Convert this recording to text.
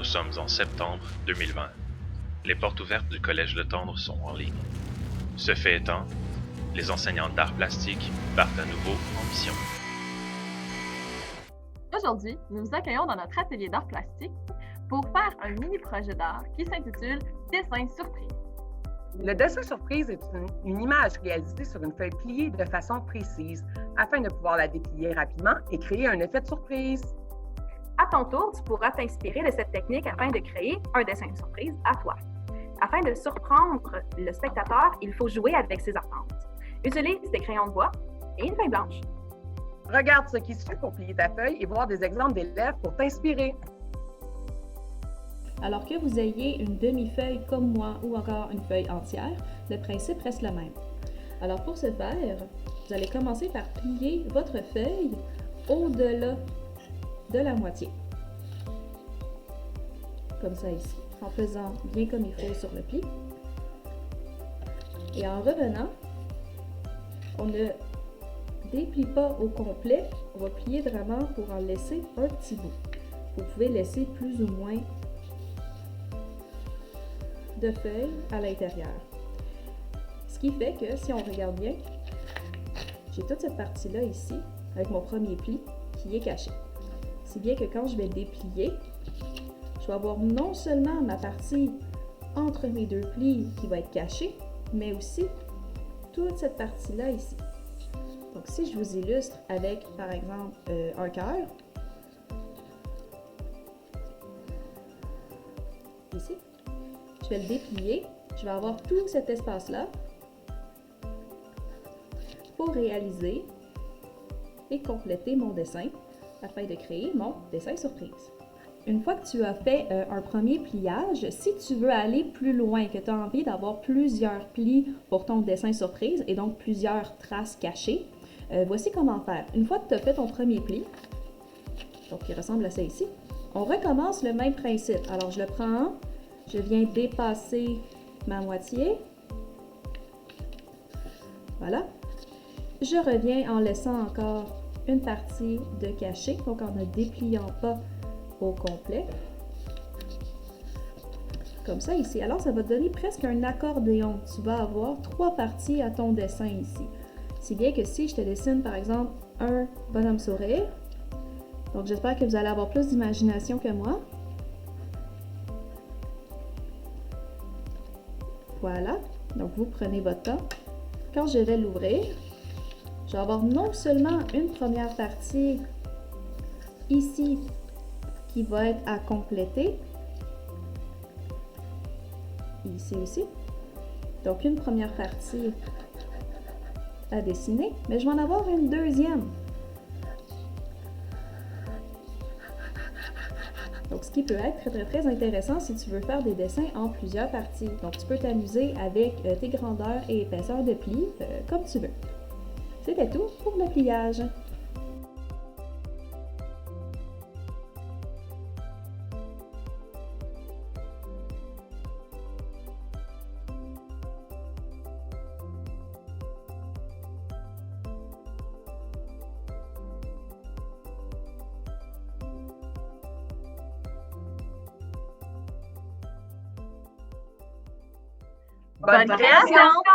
Nous sommes en septembre 2020. Les portes ouvertes du Collège Le Tendre sont en ligne. Ce fait étant, les enseignants d'art plastique partent à nouveau en mission. Aujourd'hui, nous vous accueillons dans notre atelier d'art plastique pour faire un mini-projet d'art qui s'intitule « Dessin surprise ». Le dessin surprise est une image réalisée sur une feuille pliée de façon précise afin de pouvoir la déplier rapidement et créer un effet de surprise. À ton tour, tu pourras t'inspirer de cette technique afin de créer un dessin de surprise à toi. Afin de surprendre le spectateur, il faut jouer avec ses attentes. Utilise des crayons de bois et une feuille blanche. Regarde ce qui se fait pour plier ta feuille et voir des exemples d'élèves pour t'inspirer. Alors que vous ayez une demi-feuille comme moi ou encore une feuille entière, le principe reste le même. Alors pour ce faire, vous allez commencer par plier votre feuille au-delà de la moitié. Comme ça ici, en faisant bien comme il faut sur le pli. Et en revenant, on ne déplie pas au complet, on va plier vraiment pour en laisser un petit bout. Vous pouvez laisser plus ou moins de feuilles à l'intérieur. Ce qui fait que si on regarde bien, j'ai toute cette partie-là ici, avec mon premier pli, qui est caché. Si bien que quand je vais déplier, je vais avoir non seulement ma partie entre mes deux plis qui va être cachée, mais aussi toute cette partie-là ici. Donc si je vous illustre avec, par exemple, un cœur, ici, je vais le déplier, je vais avoir tout cet espace-là pour réaliser et compléter mon dessin afin de créer mon dessin surprise. Une fois que tu as fait un premier pliage, si tu veux aller plus loin, que tu as envie d'avoir plusieurs plis pour ton dessin surprise et donc plusieurs traces cachées, voici comment faire. Une fois que tu as fait ton premier pli, donc qui ressemble à ça ici, on recommence le même principe. Alors je le prends, je viens dépasser ma moitié. Voilà. Je reviens en laissant encore une partie de cachée, donc en ne dépliant pas au complet. Comme ça ici. Alors ça va te donner presque un accordéon. Tu vas avoir trois parties à ton dessin ici. Si bien que si je te dessine par exemple un bonhomme sourire, donc j'espère que vous allez avoir plus d'imagination que moi. Voilà, donc vous prenez votre temps. Quand je vais l'ouvrir, je vais avoir non seulement une première partie ici qui va être à compléter, ici aussi, donc une première partie à dessiner, mais je vais en avoir une deuxième. Donc, ce qui peut être très intéressant si tu veux faire des dessins en plusieurs parties. Donc, tu peux t'amuser avec tes grandeurs et épaisseurs de plis comme tu veux. C'était tout pour le pliage. Bonne création!